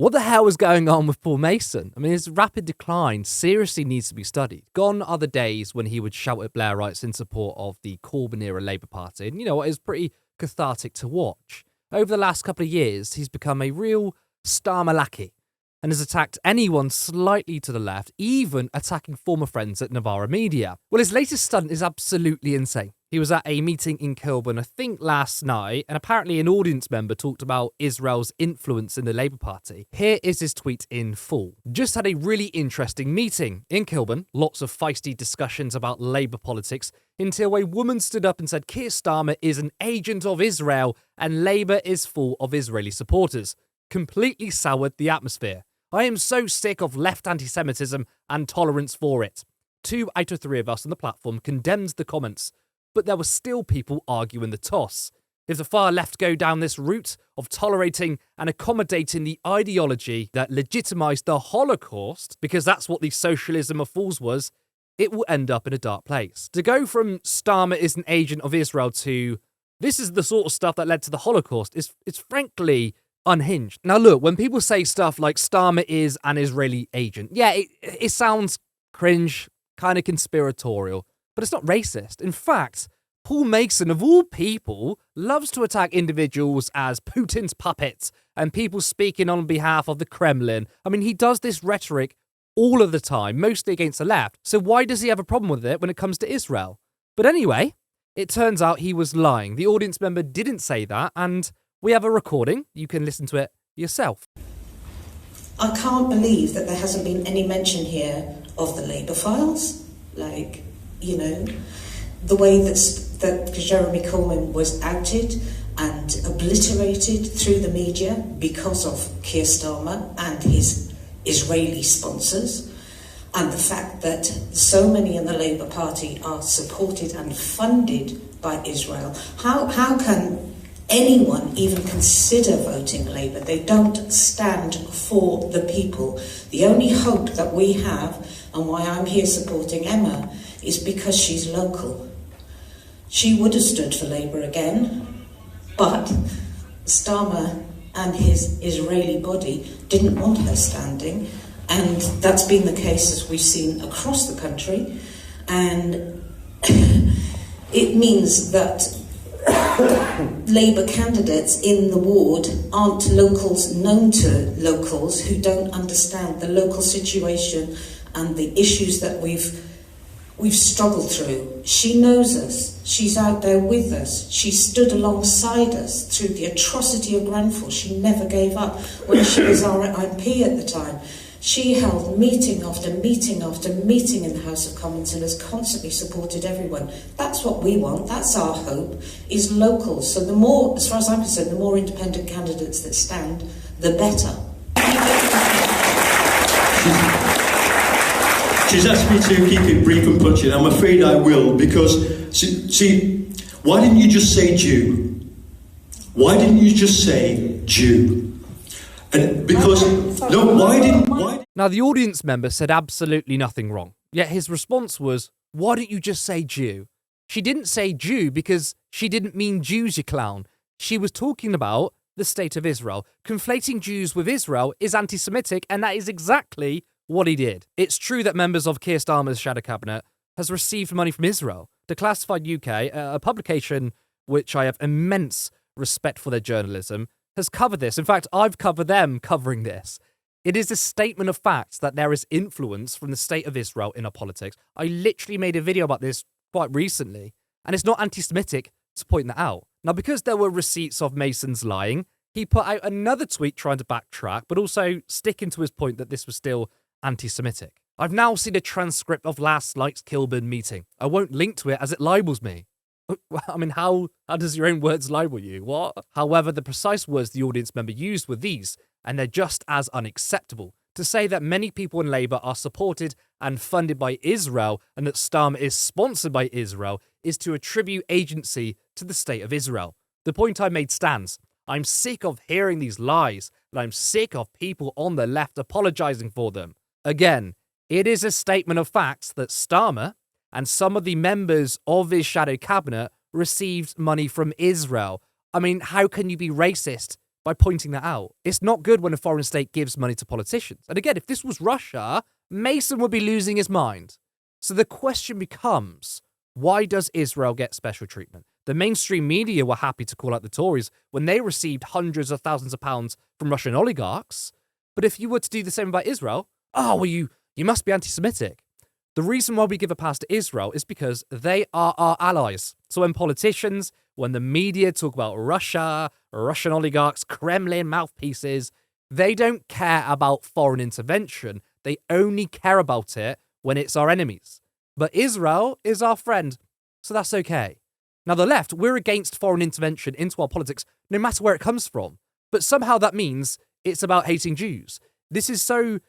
What the hell is going on with Paul Mason? I mean, his rapid decline seriously needs to be studied. Gone are the days when he would shout at Blairites in support of the Corbyn-era Labour Party. And you know what? It's pretty cathartic to watch. Over the last couple of years, he's become a real Starmer lackey and has attacked anyone slightly to the left, even attacking former friends at Novara Media. Well, his latest stunt is absolutely insane. He was at a meeting in Kilburn, I think last night, and apparently an audience member talked about Israel's influence in the Labour Party. Here is his tweet in full. Just had a really interesting meeting in Kilburn, lots of feisty discussions about Labour politics, until a woman stood up and said Keir Starmer is an agent of Israel and Labour is full of Israeli supporters. Completely soured the atmosphere. I am so sick of left anti-Semitism and tolerance for it. 2 out of 3 of us on the platform condemned the comments, but there were still people arguing the toss. If the far left go down this route of tolerating and accommodating the ideology that legitimised the Holocaust, because that's what the socialism of fools was, it will end up in a dark place. To go from Starmer is an agent of Israel to this is the sort of stuff that led to the Holocaust is frankly unhinged. Now look, when people say stuff like Starmer is an Israeli agent, yeah, it sounds cringe, kind of conspiratorial, but it's not racist. In fact, Paul Mason, of all people, loves to attack individuals as Putin's puppets and people speaking on behalf of the Kremlin. I mean, he does this rhetoric all of the time, mostly against the left. So why does he have a problem with it when it comes to Israel? But anyway, it turns out he was lying. The audience member didn't say that, and we have a recording. You can listen to it yourself. I can't believe that there hasn't been any mention here of the Labour files. Like, you know, the way that Jeremy Corbyn was outed and obliterated through the media because of Keir Starmer and his Israeli sponsors, and the fact that so many in the Labour Party are supported and funded by Israel. How can anyone even consider voting Labour? They don't stand for the people. The only hope that we have, and why I'm here supporting Emma, is because she's local. She would have stood for Labour again, but Starmer and his Israeli body didn't want her standing, and that's been the case as we've seen across the country, and it means that Labour candidates in the ward aren't locals known to locals who don't understand the local situation and the issues that we've struggled through. She knows us. She's out there with us. She stood alongside us through the atrocity of Grenfell. She never gave up when she was our MP at the time. She held meeting after meeting after meeting in the House of Commons and has constantly supported everyone. That's what we want. That's our hope, is local. So the more, as far as I'm concerned, the more independent candidates that stand, the better. She's asked me to keep it brief and punchy, and I'm afraid I will, because, see, why didn't you just say Jew? Why didn't you just say Jew? And because, no, why? Now, the audience member said absolutely nothing wrong, yet his response was, why don't you just say Jew? She didn't say Jew because she didn't mean Jews, you clown. She was talking about the state of Israel. Conflating Jews with Israel is anti-Semitic, and that is exactly what he did. It's true that members of Keir Starmer's shadow cabinet has received money from Israel. Declassified UK, a publication which I have immense respect for their journalism, has covered this. In fact, I've covered them covering this. It is a statement of facts that there is influence from the state of Israel in our politics. I literally made a video about this quite recently, and it's not anti-Semitic to point that out. Now, because there were receipts of Mason's lying, he put out another tweet trying to backtrack, but also sticking to his point that this was still anti-Semitic. I've now seen a transcript of last night's Kilburn meeting. I won't link to it as it libels me. I mean, how does your own words libel you? What? However, the precise words the audience member used were these, and they're just as unacceptable. To say that many people in Labour are supported and funded by Israel and that Starmer is sponsored by Israel is to attribute agency to the state of Israel. The point I made stands. I'm sick of hearing these lies, and I'm sick of people on the left apologising for them. Again, it is a statement of facts that Starmer and some of the members of his shadow cabinet received money from Israel. I mean, how can you be racist by pointing that out. It's not good when a foreign state gives money to politicians. And again, if this was Russia, Mason would be losing his mind. So the question becomes, why does Israel get special treatment? The mainstream media were happy to call out the Tories when they received hundreds of thousands of pounds from Russian oligarchs. But if you were to do the same about Israel, you must be anti-Semitic. The reason why we give a pass to Israel is because they are our allies. So when politicians, when the media talk about Russia, Russian oligarchs, Kremlin mouthpieces, they don't care about foreign intervention. They only care about it when it's our enemies. But Israel is our friend, so that's okay. Now, the left, we're against foreign intervention into our politics, no matter where it comes from. But somehow that means it's about hating Jews. This is so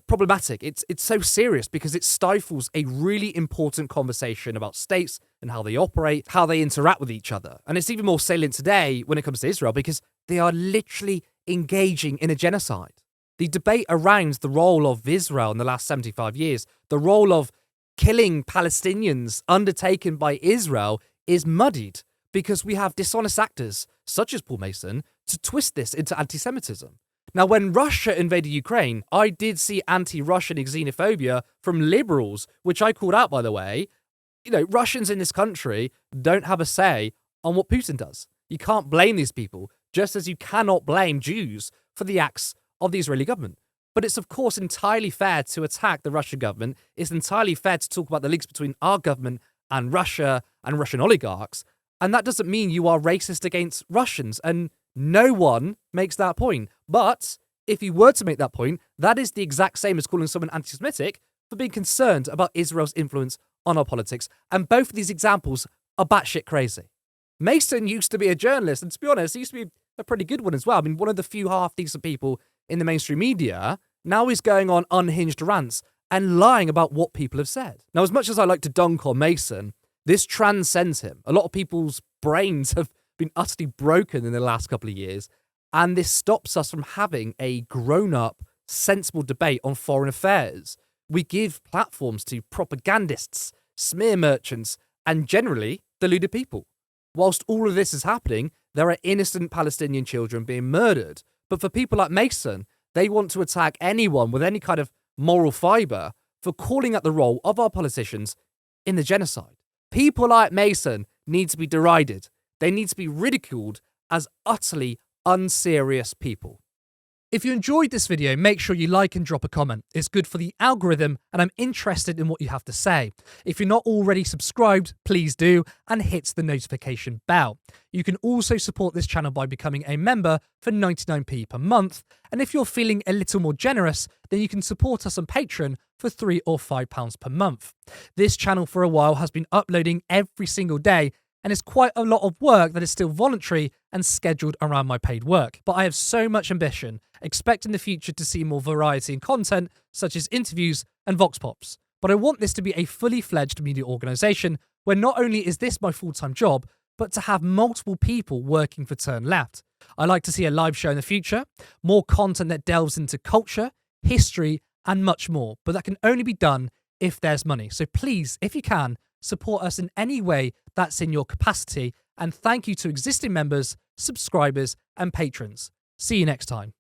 problematic. It's so serious because it stifles a really important conversation about states and how they operate, how they interact with each other. And it's even more salient today when it comes to Israel because they are literally engaging in a genocide. The debate around the role of Israel in the last 75 years, the role of killing Palestinians undertaken by Israel is muddied because we have dishonest actors, such as Paul Mason, to twist this into anti-Semitism. Now, when Russia invaded Ukraine, I did see anti-Russian xenophobia from liberals, which I called out, by the way. Russians in this country don't have a say on what Putin does. You can't blame these people, just as you cannot blame Jews for the acts of the Israeli government. But it's, of course, entirely fair to attack the Russian government. It's entirely fair to talk about the links between our government and Russia and Russian oligarchs. And that doesn't mean you are racist against Russians. And no one makes that point. But if you were to make that point, that is the exact same as calling someone anti-Semitic for being concerned about Israel's influence on our politics. And both of these examples are batshit crazy. Mason used to be a journalist, and to be honest, he used to be a pretty good one as well. I mean, one of the few half-decent people in the mainstream media. Now he's going on unhinged rants and lying about what people have said. Now, as much as I like to dunk on Mason, this transcends him. A lot of people's brains have been utterly broken in the last couple of years, and this stops us from having a grown-up, sensible debate on foreign affairs. We give platforms to propagandists, smear merchants, and generally deluded people. Whilst all of this is happening, there are innocent Palestinian children being murdered. But for people like Mason, they want to attack anyone with any kind of moral fibre for calling out the role of our politicians in the genocide. People like Mason need to be derided. They need to be ridiculed as utterly unserious people. If you enjoyed this video, make sure you like and drop a comment. It's good for the algorithm, and I'm interested in what you have to say. If you're not already subscribed, please do, and hit the notification bell. You can also support this channel by becoming a member for 99p per month, and if you're feeling a little more generous, then you can support us on Patreon for £3 or £5 per month. This channel for a while has been uploading every single day, and it's quite a lot of work that is still voluntary and scheduled around my paid work. But I have so much ambition, expect in the future to see more variety in content, such as interviews and Vox Pops. But I want this to be a fully fledged media organisation where not only is this my full-time job, but to have multiple people working for Turn Left. I like to see a live show in the future, more content that delves into culture, history, and much more. But that can only be done if there's money. So please, if you can, support us in any way that's in your capacity. And thank you to existing members, subscribers, and patrons. See you next time.